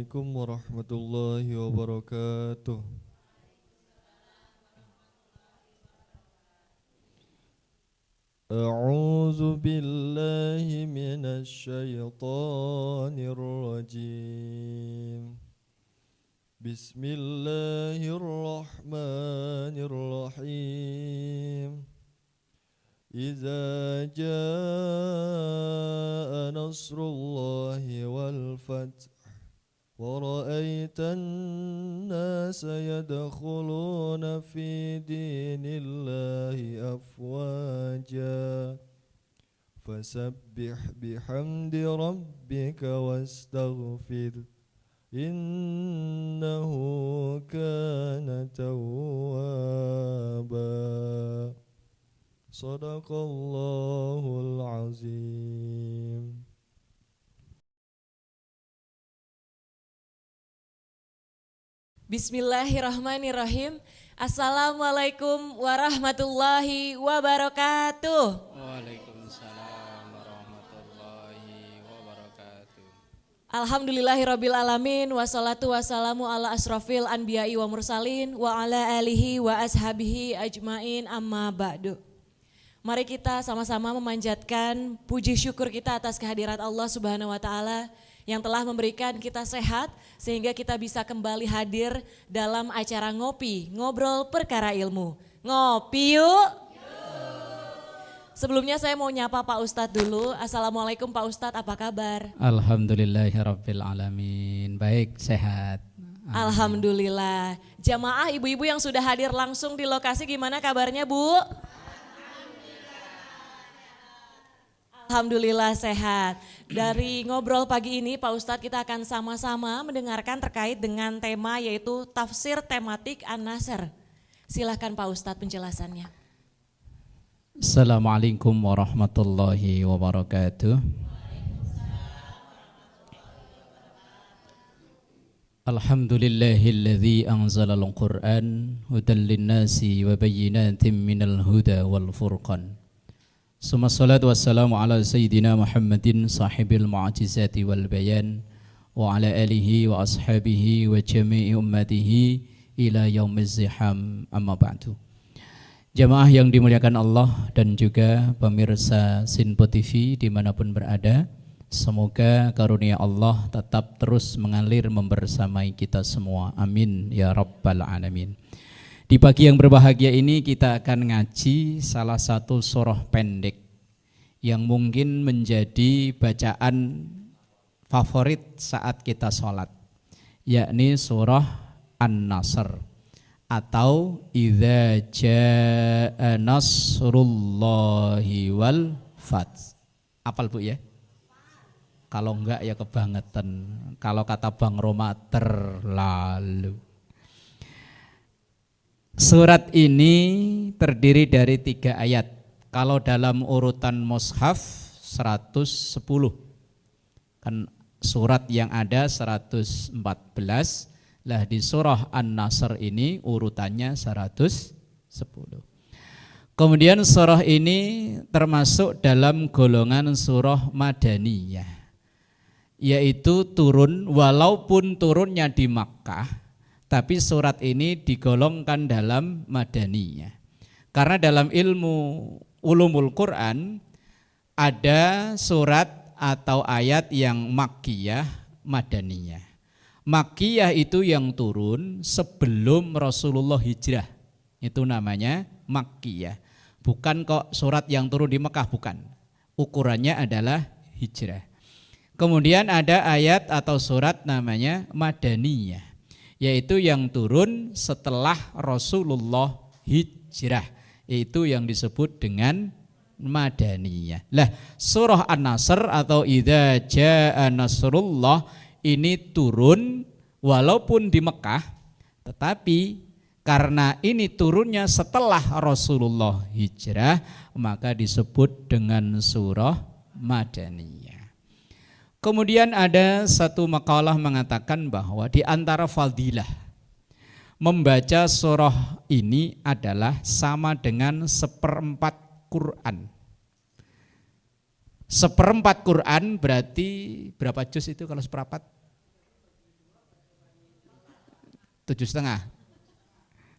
Assalamualaikum warahmatullahi wabarakatuh. A'udzu billahi minasy syaithanir rajim. Bismillahirrahmanirrahim. Idza jaa nasrullahi wal fath ورأيت الناس يدخلون في دين الله أفواجا فسبح بحمد ربك واستغفر إنه كان توابا صدق الله العظيم. Bismillahirrahmanirrahim. Assalamualaikum warahmatullahi wabarakatuh. Waalaikumsalam warahmatullahi wabarakatuh. Alhamdulillahirabbil alamin wassalatu wassalamu ala asrofil anbiya'i wa mursalin wa ala alihi wa ashabihi ajmain amma ba'du. Mari kita sama-sama memanjatkan puji syukur kita atas kehadirat Allah Subhanahu wa taala yang telah memberikan kita sehat sehingga kita bisa kembali hadir dalam acara ngopi, ngobrol perkara ilmu. Ngopi yuk. Sebelumnya saya mau nyapa Pak Ustadz dulu. Assalamualaikum Pak Ustadz, apa kabar? Alhamdulillahirabbil alamin. Baik, sehat. Alhamdulillah. Jamaah ibu-ibu yang sudah hadir langsung di lokasi gimana kabarnya, Bu? Alhamdulillah sehat. Dari ngobrol pagi ini Pak Ustadz kita akan sama-sama mendengarkan terkait dengan tema yaitu tafsir tematik An-Nasr. Silahkan Pak Ustadz penjelasannya. Assalamualaikum warahmatullahi wabarakatuh. Alhamdulillahilladzi anzalal Qur'an hudan linnasi wa bayyinatin minal huda wal furqan. Summa salatu wassalamu ala sayyidina Muhammadin sahibil mu'jizati wal bayan wa ala alihi wa ashabihi wa jami'i ummatihi ila yaumiz ziham amma ba'du. Jamaah yang dimuliakan Allah dan juga pemirsa Sinpo TV dimanapun berada, semoga karunia Allah tetap terus mengalir membersamai kita semua. Amin ya rabbal alamin. Di pagi yang berbahagia ini kita akan ngaji salah satu surah pendek yang mungkin menjadi bacaan favorit saat kita sholat, yakni surah An-Nasr atau Idza jaa nasrullahi wal fath. Apal Bu ya? Kalau enggak ya kebangetan. Kalau kata Bang Roma terlalu. Surat ini terdiri dari 3 ayat. Kalau dalam urutan mushaf 110. Kan surat yang ada 114. Lah di surah An-Nasr ini urutannya 110. Kemudian surah ini termasuk dalam golongan surah Madaniyah. Yaitu turun walaupun turunnya di Makkah, tapi surat ini digolongkan dalam Madaniyah. Karena dalam ilmu ulumul Quran ada surat atau ayat yang Makkiyah, Madaniyah. Makkiyah itu yang turun sebelum Rasulullah hijrah. Itu namanya Makkiyah. Bukan kok surat yang turun di Mekah, bukan. Ukurannya adalah hijrah. Kemudian ada ayat atau surat namanya Madaniyah, yaitu yang turun setelah Rasulullah hijrah, yaitu yang disebut dengan Madaniyah. Lah, surah An-Nasr atau Idza jaa nasrullah ini turun walaupun di Mekah, tetapi karena ini turunnya setelah Rasulullah hijrah, maka disebut dengan surah Madaniyah. Kemudian ada satu makalah mengatakan bahwa di antara fadilah membaca surah ini adalah sama dengan 1/4 Quran. 1/4 Quran berarti berapa juz itu kalau 1/4? 7,5.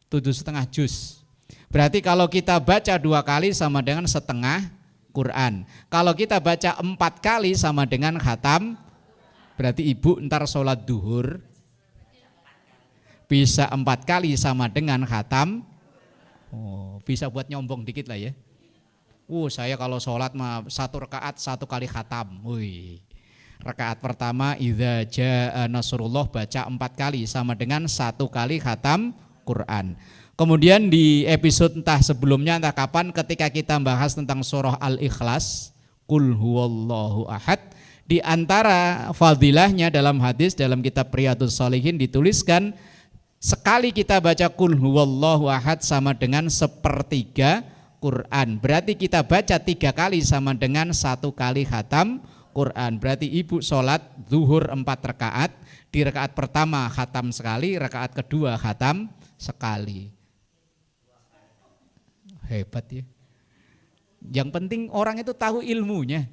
7,5 juz. Berarti kalau kita baca 2 kali sama dengan setengah Quran. Kalau kita baca 4 kali sama dengan khatam. Berarti ibu ntar sholat duhur bisa 4 kali sama dengan khatam. Oh, bisa buat nyombong dikit lah ya. Saya kalau sholat mah 1 rakaat 1 kali khatam. Wih. Rakaat pertama idza jaa nasrullah baca 4 kali sama dengan 1 kali khatam Quran. Kemudian di episode entah sebelumnya entah kapan ketika kita bahas tentang surah Al-Ikhlas, Qul huwallahu ahad, di antara fadilahnya dalam hadis dalam kitab Riyadhus Shalihin dituliskan sekali kita baca Qul huwallahu ahad sama dengan 1/3 Quran. Berarti kita baca 3 kali sama dengan 1 kali khatam Quran. Berarti ibu sholat zuhur 4 rakaat, di rakaat pertama khatam sekali, rakaat kedua khatam sekali. Hebat ya. Yang penting orang itu tahu ilmunya.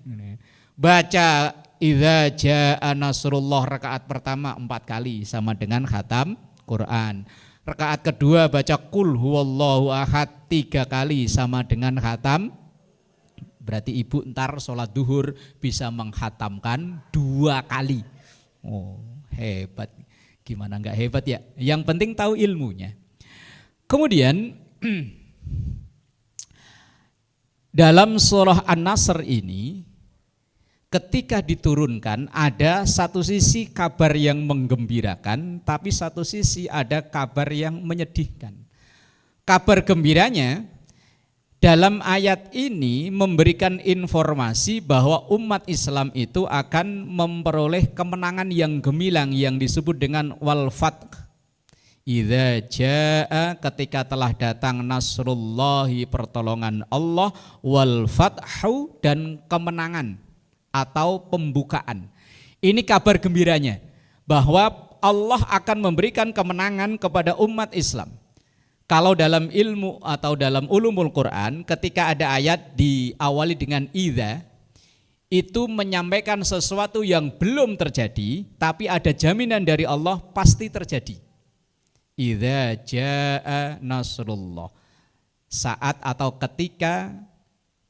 Baca idza jaa nasrullah rakaat pertama 4 kali sama dengan khatam Quran. Rakaat kedua baca Qul huwallahu ahad 3 kali sama dengan khatam. Berarti ibu ntar sholat duhur bisa menghatamkan 2 kali. Oh hebat. Gimana enggak hebat ya? Yang penting tahu ilmunya. Kemudian dalam surah An-Nasr ini ketika diturunkan ada satu sisi kabar yang menggembirakan, tapi satu sisi ada kabar yang menyedihkan. Kabar gembiranya dalam ayat ini memberikan informasi bahwa umat Islam itu akan memperoleh kemenangan yang gemilang yang disebut dengan wal fath. Idza jaa ketika telah datang nasrullahi pertolongan Allah, wal fathu dan kemenangan atau pembukaan. Ini kabar gembiranya bahwa Allah akan memberikan kemenangan kepada umat Islam. Kalau dalam ilmu atau dalam ulumul Quran ketika ada ayat diawali dengan idza, itu menyampaikan sesuatu yang belum terjadi tapi ada jaminan dari Allah pasti terjadi. Idza jaa nasrullah, saat atau ketika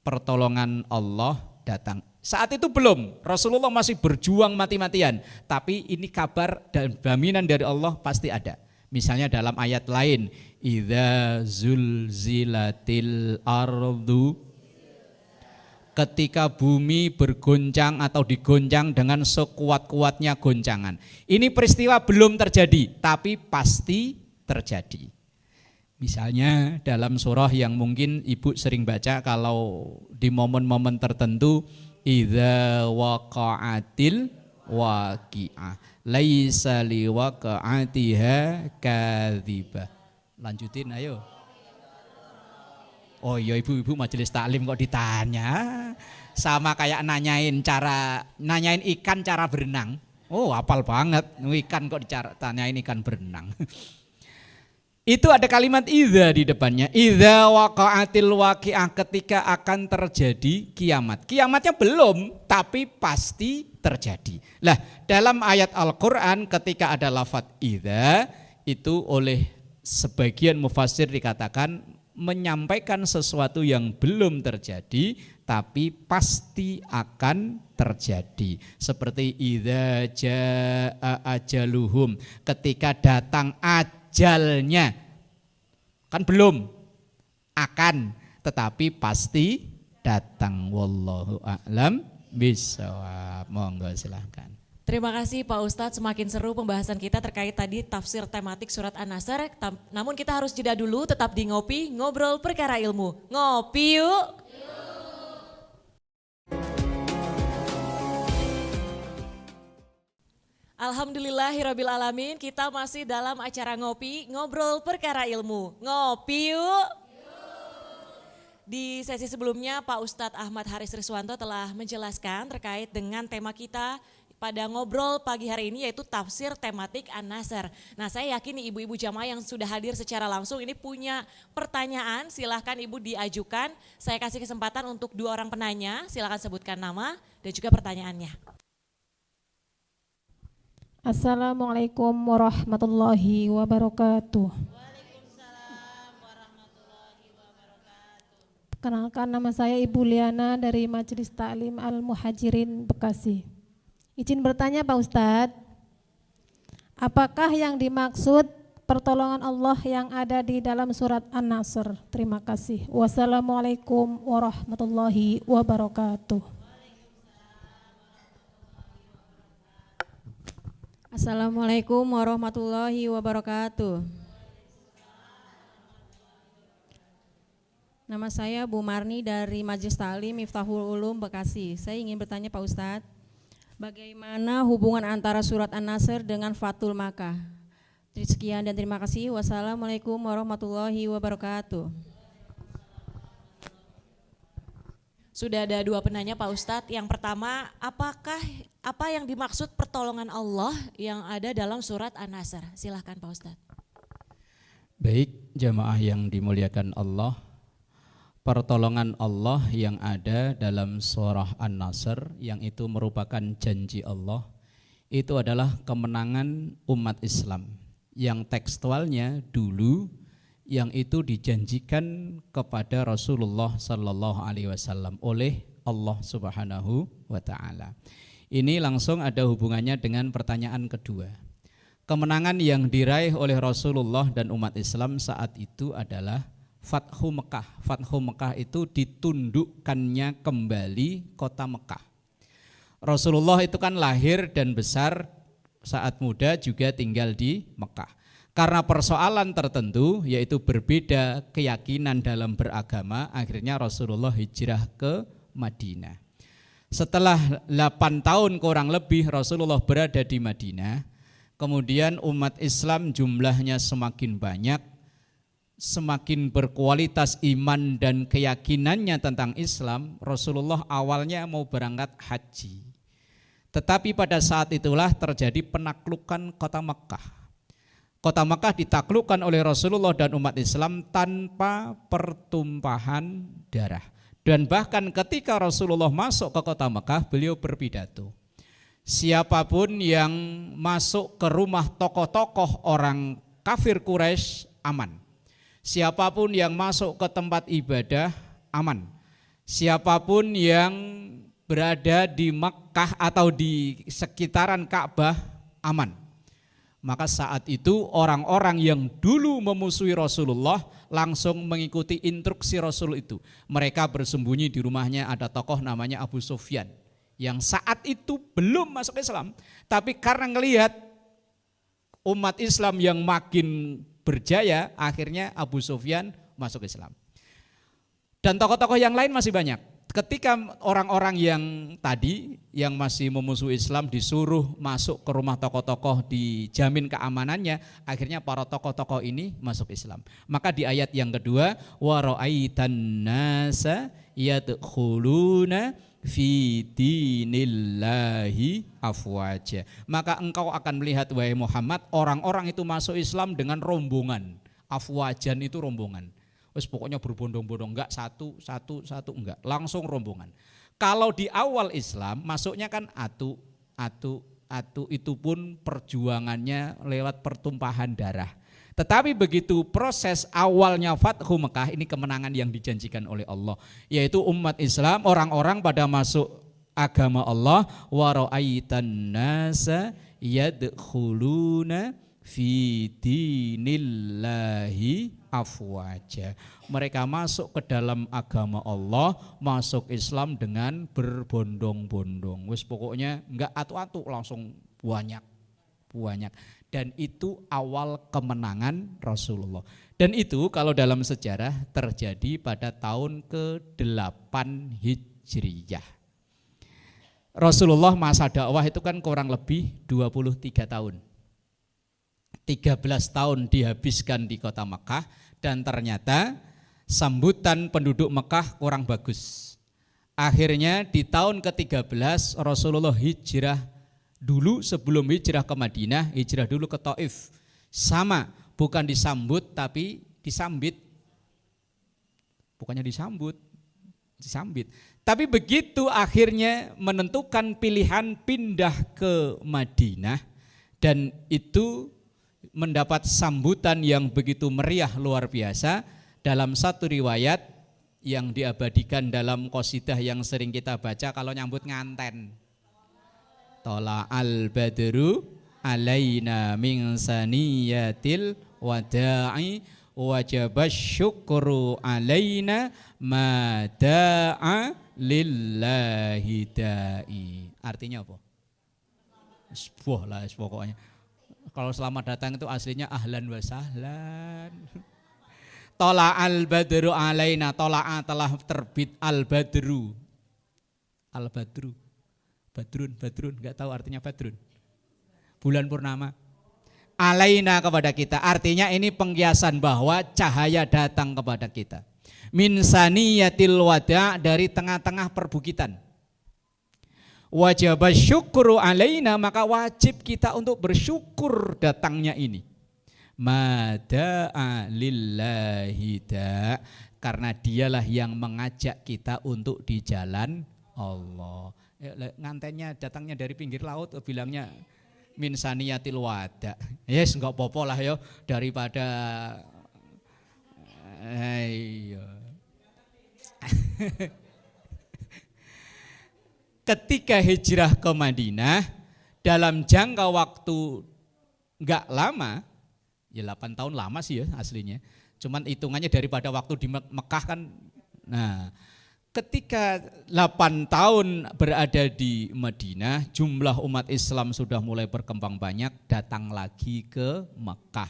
pertolongan Allah datang. Saat itu belum, Rasulullah masih berjuang mati-matian, tapi ini kabar dan jaminan dari Allah pasti ada. Misalnya dalam ayat lain, idza zulzilatil ardu, ketika bumi bergoncang atau digoncang dengan sekuat-kuatnya goncangan. Ini peristiwa belum terjadi, tapi pasti terjadi. Misalnya dalam surah yang mungkin ibu sering baca kalau di momen-momen tertentu, idza waqa'atil waqi'ah laisa liwaqa'atiha kadzibah. Lanjutin ayo. Oh iya ibu-ibu majelis taklim kok ditanya. Sama kayak nanyain ikan cara berenang. Oh hafal banget, ikan kok ditanyain ikan berenang. Itu ada kalimat idza di depannya. Idza waqa'atil waqi'ah, ketika akan terjadi kiamat. Kiamatnya belum, tapi pasti terjadi. Lah, dalam ayat Al-Qur'an ketika ada lafaz idza, itu oleh sebagian mufassir dikatakan menyampaikan sesuatu yang belum terjadi tapi pasti akan terjadi. Seperti idza jaa ajaluhum, ketika datang ajalnya. Kan belum, akan, tetapi pasti datang. Wallahu a'lam bishawab. Monggo silahkan. Terima kasih Pak Ustadz, semakin seru pembahasan kita terkait tadi tafsir tematik surat An-Nasr. Namun kita harus jeda dulu, tetap di Ngopi, ngobrol perkara ilmu. Ngopi yuk. Alhamdulillahirrabbilalamin, kita masih dalam acara Ngopi, ngobrol perkara ilmu. Ngopi yuk. Di sesi sebelumnya Pak Ustadz Ahmad Haris Riswanto telah menjelaskan terkait dengan tema kita pada ngobrol pagi hari ini, yaitu tafsir tematik An-Nasr. Nah, saya yakin nih ibu-ibu jamaah yang sudah hadir secara langsung ini punya pertanyaan, silahkan ibu diajukan. Saya kasih kesempatan untuk 2 orang penanya, silahkan sebutkan nama dan juga pertanyaannya. Assalamualaikum warahmatullahi wabarakatuh. Perkenalkan, nama saya Ibu Liana dari Majelis Ta'lim Al-Muhajirin Bekasi. Izin bertanya Pak Ustadz, apakah yang dimaksud pertolongan Allah yang ada di dalam surat An-Nasr? Terima kasih. Wassalamualaikum warahmatullahi wabarakatuh. Assalamualaikum warahmatullahi wabarakatuh. Nama saya Bu Marni dari Majelis Ta'lim Miftahul Ulum Bekasi. Saya ingin bertanya Pak Ustadz, bagaimana hubungan antara surat An-Nasr dengan Fathul Makkah? Sekian dan terima kasih. Wassalamualaikum warahmatullahi wabarakatuh. Sudah ada dua penanya Pak Ustadz. Yang pertama, apa yang dimaksud pertolongan Allah yang ada dalam surat An-Nasr? Silahkan Pak Ustadz. Baik, jamaah yang dimuliakan Allah, pertolongan Allah yang ada dalam surah An-Nasr yang itu merupakan janji Allah, itu adalah kemenangan umat Islam yang tekstualnya dulu yang itu dijanjikan kepada Rasulullah sallallahu alaihi wasallam oleh Allah Subhanahu wa taala. Ini langsung ada hubungannya dengan pertanyaan kedua. Kemenangan yang diraih oleh Rasulullah dan umat Islam saat itu adalah Fathu Mekah. Fathu Mekah itu ditundukkannya kembali kota Mekah. Rasulullah itu kan lahir dan besar saat muda juga tinggal di Mekah. Karena persoalan tertentu yaitu berbeda keyakinan dalam beragama, akhirnya Rasulullah hijrah ke Madinah. Setelah 8 tahun kurang lebih Rasulullah berada di Madinah, kemudian umat Islam jumlahnya semakin banyak, semakin berkualitas iman dan keyakinannya tentang Islam. Rasulullah awalnya mau berangkat haji. Tetapi pada saat itulah terjadi penaklukan kota Mekah. Kota Mekah ditaklukkan oleh Rasulullah dan umat Islam tanpa pertumpahan darah. Dan bahkan ketika Rasulullah masuk ke kota Mekah, beliau berpidato. Siapapun yang masuk ke rumah tokoh-tokoh orang kafir Quraisy aman. Siapapun yang masuk ke tempat ibadah aman. Siapapun yang berada di Mekah atau di sekitaran Ka'bah aman. Maka saat itu orang-orang yang dulu memusuhi Rasulullah langsung mengikuti instruksi Rasul itu. Mereka bersembunyi di rumahnya, ada tokoh namanya Abu Sufyan yang saat itu belum masuk Islam, tapi karena ngelihat umat Islam yang makin berjaya, akhirnya Abu Sufyan masuk Islam. Dan tokoh-tokoh yang lain masih banyak. Ketika orang-orang yang tadi yang masih memusuhi Islam disuruh masuk ke rumah tokoh-tokoh, dijamin keamanannya, akhirnya para tokoh-tokoh ini masuk Islam. Maka di ayat yang kedua, wa ra'aitan nasa yadkhuluna fi dinillahi afwaja. Maka engkau akan melihat wahai Muhammad, orang-orang itu masuk Islam dengan rombongan. Afwajan itu rombongan. Wes pokoknya berbondong-bondong, enggak satu enggak, langsung rombongan. Kalau di awal Islam masuknya kan atu itu pun perjuangannya lewat pertumpahan darah. Tetapi begitu proses awalnya Fathu Mekah, ini kemenangan yang dijanjikan oleh Allah, yaitu umat Islam, orang-orang pada masuk agama Allah, wa ra'aitan nasa yadkhuluna fi dinillahi afwaja. Mereka masuk ke dalam agama Allah, masuk Islam dengan berbondong-bondong. Wis pokoknya enggak atu-atu, langsung banyak. Dan itu awal kemenangan Rasulullah. Dan itu kalau dalam sejarah terjadi pada tahun ke-8 Hijriyah. Rasulullah masa dakwah itu kan kurang lebih 23 tahun. 13 tahun dihabiskan di kota Mekah, dan ternyata sambutan penduduk Mekah kurang bagus. Akhirnya di tahun ke-13 Rasulullah hijrah dulu, sebelum hijrah ke Madinah, hijrah dulu ke Taif. Sama, bukan disambut tapi disambit. Bukannya disambut, disambit. Tapi begitu akhirnya menentukan pilihan pindah ke Madinah, Dan itu mendapat sambutan yang begitu meriah luar biasa dalam satu riwayat yang diabadikan dalam qasidah yang sering kita baca kalau nyambut nganten. Tola al badru alaina min saniyatil wada'i wajabas syukru alaina ma da'a lillahi da'i. Artinya apa? Sebuah lah pokoknya. Kalau selamat datang itu aslinya ahlan wa sahlan. Tola al badru alaina, tola'a telah terbit al badru. Al badru. Badrun, enggak tahu artinya badrun. Bulan purnama. Alaina kepada kita, artinya ini pengkiasan bahwa cahaya datang kepada kita. Min saniyatil wada' dari tengah-tengah perbukitan. Wajib syukru alaina, maka wajib kita untuk bersyukur datangnya ini. Mada'a lillahi da', karena dialah yang mengajak kita untuk di jalan Allah. Ngantennya datangnya dari pinggir laut, bilangnya min saniyatil wada. Yes, enggak apa-apa lah ya daripada ayo. Ketika hijrah ke Madinah dalam jangka waktu enggak lama, ya 8 tahun lama sih ya aslinya. Cuman hitungannya daripada waktu di Mekah kan. Nah, ketika 8 tahun berada di Madinah, jumlah umat Islam sudah mulai berkembang banyak, datang lagi ke Mekah.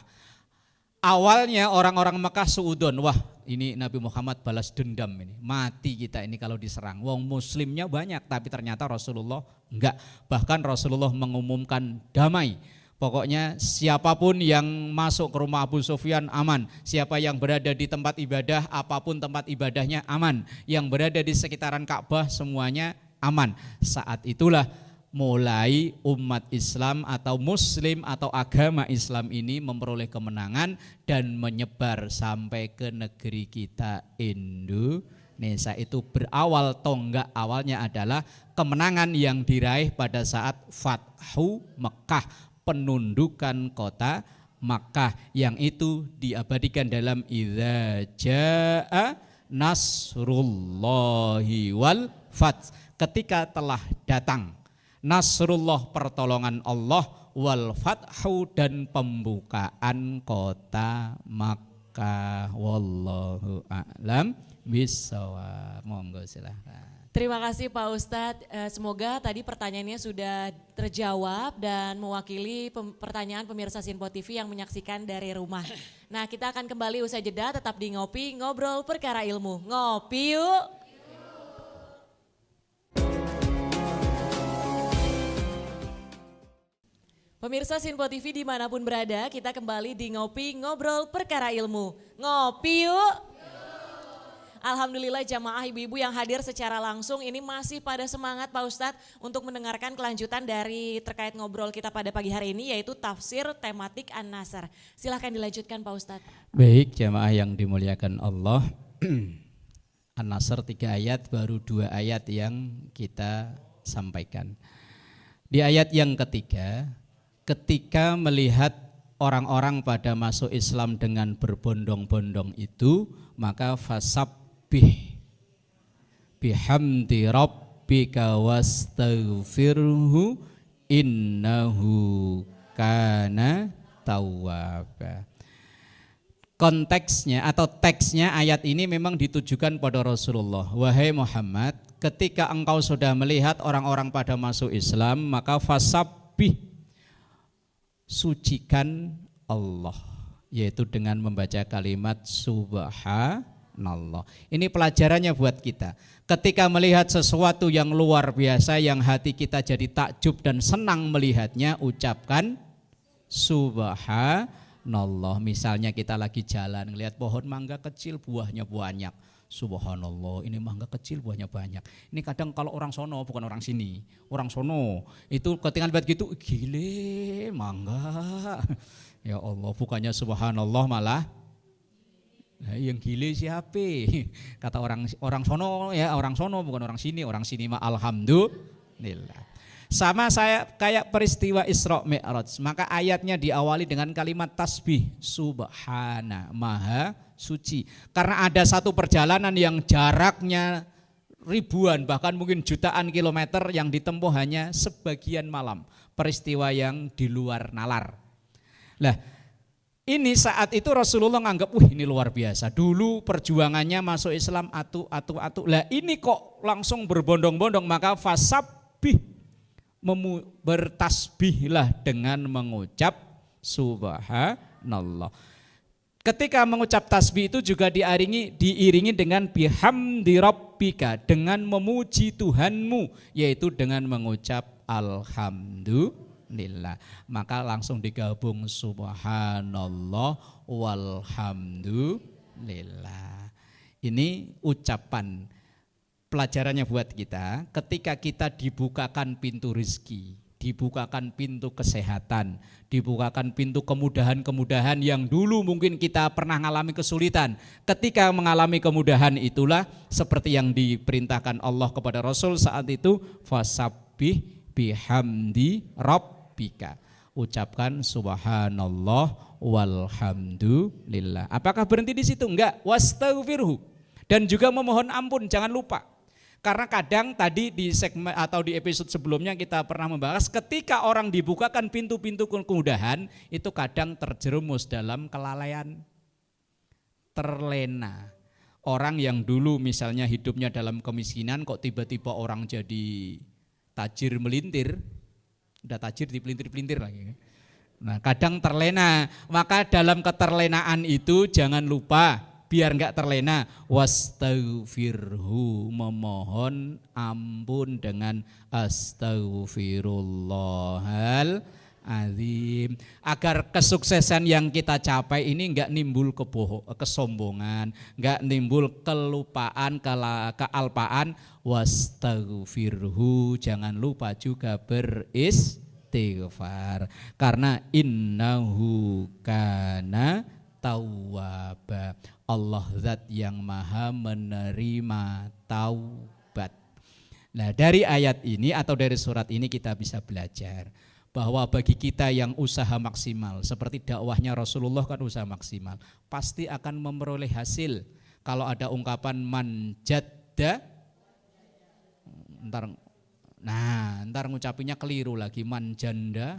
Awalnya orang-orang Mekah suudon, wah ini Nabi Muhammad balas dendam ini, mati kita ini kalau diserang. Wong muslimnya banyak, tapi ternyata Rasulullah enggak. Bahkan Rasulullah mengumumkan damai. Pokoknya siapapun yang masuk ke rumah Abu Sufyan aman. Siapa yang berada di tempat ibadah, apapun tempat ibadahnya aman. Yang berada di sekitaran Ka'bah semuanya aman. Saat itulah mulai umat Islam atau Muslim atau agama Islam ini memperoleh kemenangan dan menyebar sampai ke negeri kita Indonesia. Itu berawal tonggak awalnya adalah kemenangan yang diraih pada saat Fathu Mekah, penundukan kota Makkah, yang itu diabadikan dalam idza jaa nasrullahi wal fath, ketika telah datang nasrullah, pertolongan Allah, wal fathu, dan pembukaan kota Makkah. Wallahu a'lam bishawab. Monggo silahkan. Terima kasih Pak Ustadz, semoga tadi pertanyaannya sudah terjawab dan mewakili pertanyaan pemirsa Sinpo TV yang menyaksikan dari rumah. Nah, kita akan kembali usai jeda, tetap di Ngopi, Ngobrol Perkara Ilmu. Ngopi yuk! Pemirsa Sinpo TV dimanapun berada, kita kembali di Ngopi, Ngobrol Perkara Ilmu. Ngopi yuk! Alhamdulillah jamaah ibu-ibu yang hadir secara langsung ini masih pada semangat Pak Ustadz untuk mendengarkan kelanjutan dari terkait ngobrol kita pada pagi hari ini, yaitu tafsir tematik An-Nasr. Silahkan dilanjutkan Pak Ustadz. Baik jamaah yang dimuliakan Allah, An-Nasr 3 ayat, baru 2 ayat yang kita sampaikan. Di ayat yang ketiga, ketika melihat orang-orang pada masuk Islam dengan berbondong-bondong itu, maka fasabbih bihamdi rabbika wastaghfirhu innahu kana tawwaba. Konteksnya atau teksnya ayat ini memang ditujukan pada Rasulullah. Wahai Muhammad, ketika engkau sudah melihat orang-orang pada masuk Islam, maka fasabbih, sucikan Allah, yaitu dengan membaca kalimat subhanallah. Ini pelajarannya buat kita. Ketika melihat sesuatu yang luar biasa, yang hati kita jadi takjub dan senang melihatnya, ucapkan subhanallah. Misalnya kita lagi jalan, ngelihat pohon mangga kecil buahnya banyak, subhanallah, ini mangga kecil buahnya banyak. Ini kadang kalau orang sono, bukan orang sini, orang sono itu ketika lihat gitu, gile mangga, ya Allah, bukannya subhanallah malah yang gile siapa? Kata orang sono, ya orang sono bukan orang sini mah alhamdulillah. Sama saya kayak peristiwa Isra Mi'raj, maka ayatnya diawali dengan kalimat tasbih, subhana, maha suci. Karena ada satu perjalanan yang jaraknya ribuan bahkan mungkin jutaan kilometer yang ditempuh hanya sebagian malam, peristiwa yang di luar nalar. Nah, ini saat itu Rasulullah nganggap, wih ini luar biasa. Dulu perjuangannya masuk Islam atu. Lah ini kok langsung berbondong-bondong, maka fasabih, bertasbihlah dengan mengucap subhanallah. Ketika mengucap tasbih itu juga diiringi dengan bihamdi rabbika, dengan memuji Tuhanmu, yaitu dengan mengucap alhamdulillah. Maka langsung digabung subhanallah walhamdulillah. Ini ucapan pelajarannya buat kita, ketika kita dibukakan pintu rezeki, dibukakan pintu kesehatan, dibukakan pintu kemudahan-kemudahan yang dulu mungkin kita pernah mengalami kesulitan. Ketika mengalami kemudahan itulah seperti yang diperintahkan Allah kepada Rasul saat itu, fasabbih bihamdi rabbika. Ucapkan subhanallah walhamdulillah. Apakah berhenti di situ? Enggak, wastaghfirhu. Dan juga memohon ampun, jangan lupa. Karena kadang tadi di segmen atau di episode sebelumnya kita pernah membahas, ketika orang dibukakan pintu-pintu kemudahan, itu kadang terjerumus dalam kelalaian, terlena. Orang yang dulu misalnya hidupnya dalam kemiskinan, kok tiba-tiba orang jadi tajir melintir, udah tajir dipelintir-pelintir lagi. Nah, kadang terlena, maka dalam keterlenaan itu jangan lupa, biar enggak terlena, wastaghfirhu, memohon ampun dengan astaghfirullahal azim, agar kesuksesan yang kita capai ini enggak nimbul kesombongan, enggak nimbul kelupaan, kealpaan. Wastaghfirhu, jangan lupa juga beristighfar, karena innahu kana tawwaba, Allah zat yang maha menerima taubat. Nah, dari ayat ini atau dari surat ini kita bisa belajar bahwa bagi kita yang usaha maksimal, seperti dakwahnya Rasulullah kan usaha maksimal, pasti akan memperoleh hasil. Kalau ada ungkapan manjadda, ntar ngucapinnya keliru lagi, manjanda.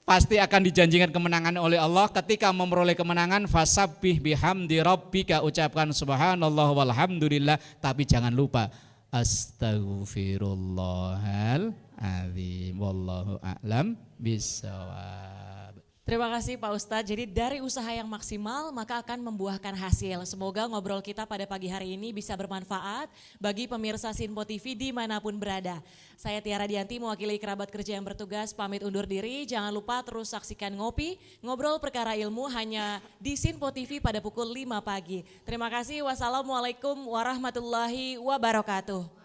Pasti akan dijanjikan kemenangan oleh Allah. Ketika memperoleh kemenangan, fasabbih bihamdi rabbika, ucapkan subhanallah walhamdulillah, tapi jangan lupa astaghfirullahal azim. Wallahu a'lam bissawab. Terima kasih Pak Ustadz. Jadi dari usaha yang maksimal maka akan membuahkan hasil. Semoga ngobrol kita pada pagi hari ini bisa bermanfaat bagi pemirsa Sinpo TV dimanapun berada. Saya Tiara Dianti mewakili kerabat kerja yang bertugas pamit undur diri. Jangan lupa terus saksikan Ngopi, Ngobrol Perkara Ilmu hanya di Sinpo TV pada pukul 5 pagi. Terima kasih. Wassalamualaikum warahmatullahi wabarakatuh.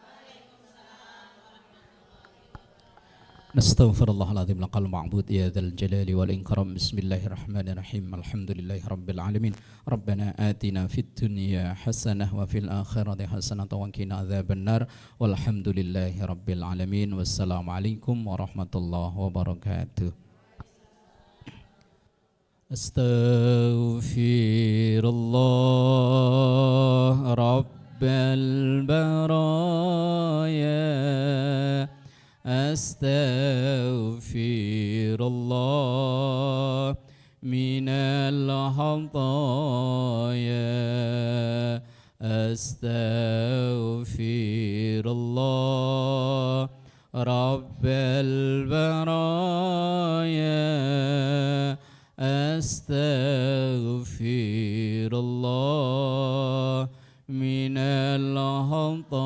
Nastaghfirullahaladzim laqal ma'bud ya dzal jalali wal ikram. Bismillahirrahmanirrahim. Alhamdulillahi rabbil alamin. Rabbana atina fid dunya hasanah wa fil akhirati hasanah wa qina adzabannar. Walhamdulillahi rabbil alamin. Wassalamualaikum warahmatullahi wabarakatuh. Astaghfirullah rabbal baraya. Astaghfirullah minal khataya. Astaghfirullah rabbal baraya. Astaghfirullah minal khataya.